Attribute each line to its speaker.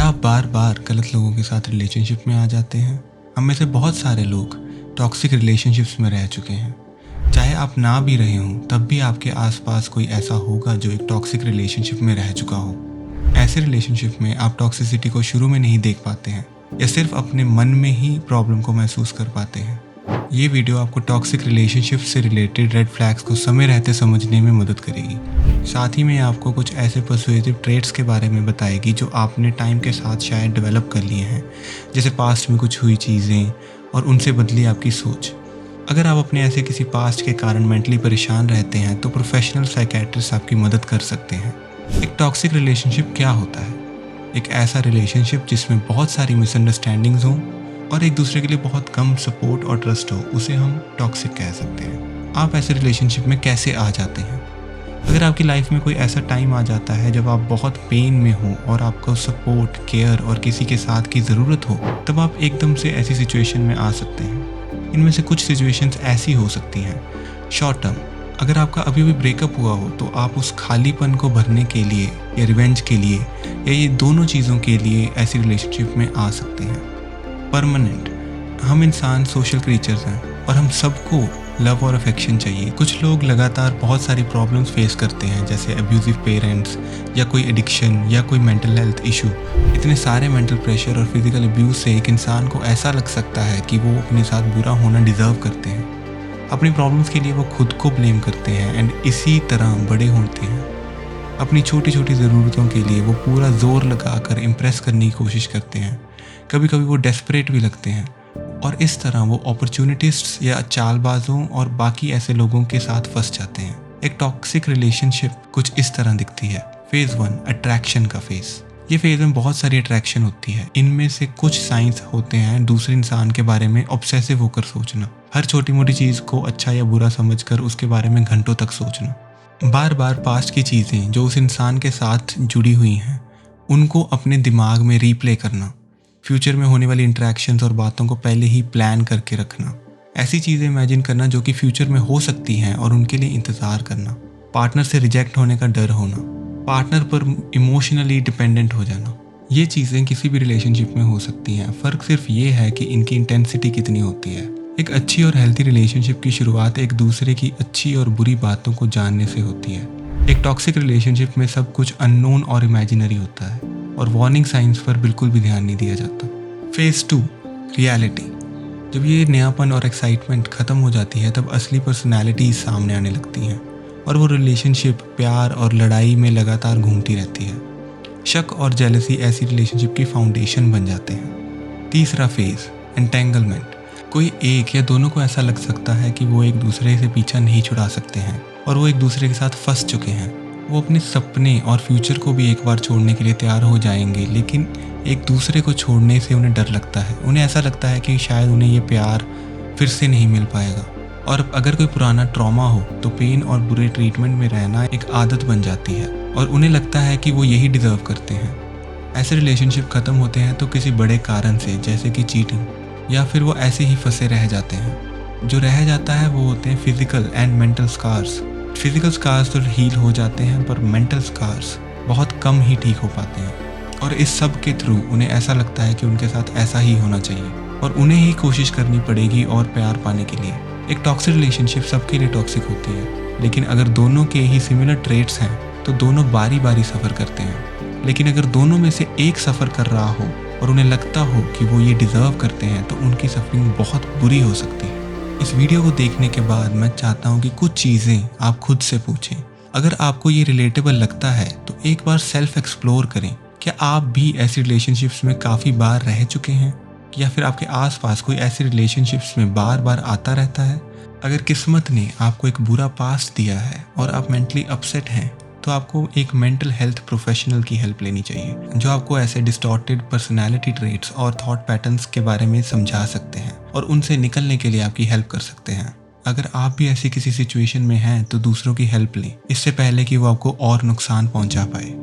Speaker 1: आप बार बार गलत लोगों के साथ रिलेशनशिप में आ जाते हैं? हम में से बहुत सारे लोग टॉक्सिक रिलेशनशिप्स में रह चुके हैं। चाहे आप ना भी रहे हों, तब भी आपके आसपास कोई ऐसा होगा जो एक टॉक्सिक रिलेशनशिप में रह चुका हो। ऐसे रिलेशनशिप में आप टॉक्सिसिटी को शुरू में नहीं देख पाते हैं या सिर्फ अपने मन में ही प्रॉब्लम को महसूस कर पाते हैं। ये वीडियो आपको टॉक्सिक रिलेशनशिप से रिलेटेड रेड फ्लैग्स को समय रहते समझने में मदद करेगी। साथ ही में आपको कुछ ऐसे पर्सुएसिव ट्रेट्स के बारे में बताएगी जो आपने टाइम के साथ शायद डेवलप कर लिए हैं, जैसे पास्ट में कुछ हुई चीज़ें और उनसे बदली आपकी सोच। अगर आप अपने ऐसे किसी पास्ट के कारण मेंटली परेशान रहते हैं तो प्रोफेशनल साइकेट्रिस्ट आपकी मदद कर सकते हैं। एक टॉक्सिक रिलेशनशिप क्या होता है? एक ऐसा रिलेशनशिप जिसमें बहुत सारी मिसअंडरस्टैंडिंग्स हों और एक दूसरे के लिए बहुत कम सपोर्ट और ट्रस्ट हो, उसे हम टॉक्सिक कह सकते हैं। आप ऐसे रिलेशनशिप में कैसे आ जाते हैं? अगर आपकी लाइफ में कोई ऐसा टाइम आ जाता है जब आप बहुत पेन में हो और आपको सपोर्ट, केयर और किसी के साथ की ज़रूरत हो, तब आप एकदम से ऐसी सिचुएशन में आ सकते हैं। इनमें से कुछ सिचुएशंस ऐसी हो सकती हैं। शॉर्ट टर्म, अगर आपका अभी भी ब्रेकअप हुआ हो तो आप उस खालीपन को भरने के लिए या रिवेंज के लिए या ये दोनों चीज़ों के लिए ऐसी रिलेशनशिप में आ सकते हैं। परमानेंट, हम इंसान सोशल क्रीचर्स हैं और हम सबको लव और अफेक्शन चाहिए। कुछ लोग लगातार बहुत सारी प्रॉब्लम्स फेस करते हैं, जैसे अब्यूजिव पेरेंट्स या कोई एडिक्शन या कोई मेंटल हेल्थ इशू। इतने सारे मेंटल प्रेशर और फिजिकल अब्यूज़ से एक इंसान को ऐसा लग सकता है कि वो अपने साथ बुरा होना डिज़र्व करते हैं। अपनी प्रॉब्लम्स के लिए वो खुद को ब्लेम करते हैं एंड इसी तरह बड़े होते हैं। अपनी छोटी छोटी ज़रूरतों के लिए वो पूरा जोर लगाकर इम्प्रेस करने की कोशिश करते हैं। कभी कभी वो डेस्परेट भी लगते हैं और इस तरह वो अपॉर्चुनिटिस्ट्स या चालबाजों और बाकी ऐसे लोगों के साथ फंस जाते हैं। एक टॉक्सिक रिलेशनशिप कुछ इस तरह दिखती है। फेज़ 1, अट्रैक्शन का फेज़। ये फेज़ में बहुत सारी अट्रैक्शन होती है। इनमें से कुछ साइंस होते हैं दूसरे इंसान के बारे में ऑब्सेसिव होकर सोचना, हर छोटी मोटी चीज़ को अच्छा या बुरा समझकर उसके बारे में घंटों तक सोचना, बार बार पास्ट की चीज़ें जो उस इंसान के साथ जुड़ी हुई हैं उनको अपने दिमाग में रीप्ले करना, फ्यूचर में होने वाली इंटरेक्शंस और बातों को पहले ही प्लान करके रखना, ऐसी चीज़ें इमेजिन करना जो कि फ्यूचर में हो सकती हैं और उनके लिए इंतज़ार करना, पार्टनर से रिजेक्ट होने का डर होना, पार्टनर पर इमोशनली डिपेंडेंट हो जाना। ये चीज़ें किसी भी रिलेशनशिप में हो सकती हैं। फ़र्क सिर्फ ये है कि इनकी इंटेंसिटी कितनी होती है। एक अच्छी और हेल्थी रिलेशनशिप की शुरुआत एक दूसरे की अच्छी और बुरी बातों को जानने से होती है। एक टॉक्सिक रिलेशनशिप में सब कुछ अननोन और इमेजिनरी होता है और वार्निंग साइंस पर बिल्कुल भी ध्यान नहीं दिया जाता। Phase 2, reality. जब ये नयापन और एक्साइटमेंट ख़त्म हो जाती है तब असली पर्सनैलिटीज सामने आने लगती हैं और वो रिलेशनशिप प्यार और लड़ाई में लगातार घूमती रहती है। शक और जेलसी ऐसी रिलेशनशिप की फाउंडेशन बन जाते हैं। तीसरा फेज़, एंटेंगलमेंट। कोई एक या दोनों को ऐसा लग सकता है कि वो एक दूसरे से पीछा नहीं छुड़ा सकते हैं और वो एक दूसरे के साथ फंस चुके हैं। वो अपने सपने और फ्यूचर को भी एक बार छोड़ने के लिए तैयार हो जाएंगे, लेकिन एक दूसरे को छोड़ने से उन्हें डर लगता है। उन्हें ऐसा लगता है कि शायद उन्हें ये प्यार फिर से नहीं मिल पाएगा और अगर कोई पुराना ट्रॉमा हो तो पेन और बुरे ट्रीटमेंट में रहना एक आदत बन जाती है और उन्हें लगता है कि वो यही डिज़र्व करते हैं। ऐसे रिलेशनशिप ख़त्म होते हैं तो किसी बड़े कारण से, जैसे कि चीटिंग, या फिर वो ऐसे ही फंसे रह जाते हैं। जो रह जाता है वो होते हैं physical and mental scars. Physical scars तो हील हो जाते हैं पर मेंटल स्कार्स बहुत कम ही ठीक हो पाते हैं और इस सब के थ्रू उन्हें ऐसा लगता है कि उनके साथ ऐसा ही होना चाहिए और उन्हें ही कोशिश करनी पड़ेगी और प्यार पाने के लिए। एक टॉक्सिक रिलेशनशिप सबके लिए टॉक्सिक होती है, लेकिन अगर दोनों के ही सिमिलर ट्रेट्स हैं तो दोनों बारी बारी सफ़र करते हैं। लेकिन अगर दोनों में से एक सफ़र कर रहा हो और उन्हें लगता हो कि वो ये डिज़र्व करते हैं तो उनकी सफरिंग बहुत बुरी हो सकती है। इस वीडियो को देखने के बाद मैं चाहता हूँ कि कुछ चीज़ें आप खुद से पूछें। अगर आपको ये रिलेटेबल लगता है तो एक बार सेल्फ एक्सप्लोर करें। क्या आप भी ऐसी रिलेशनशिप्स में काफ़ी बार रह चुके हैं या फिर आपके आसपास कोई ऐसी रिलेशनशिप्स में बार बार आता रहता है? अगर किस्मत ने आपको एक बुरा पास्ट दिया है और आप मेंटली अपसेट हैं तो आपको एक मेंटल हेल्थ प्रोफेशनल की हेल्प लेनी चाहिए जो आपको ऐसे डिस्टॉर्टेड पर्सनालिटी ट्रेट्स और थॉट पैटर्न्स के बारे में समझा सकते हैं और उनसे निकलने के लिए आपकी हेल्प कर सकते हैं। अगर आप भी ऐसी किसी सिचुएशन में हैं तो दूसरों की हेल्प लें, इससे पहले कि वो आपको और नुकसान पहुंचा पाए।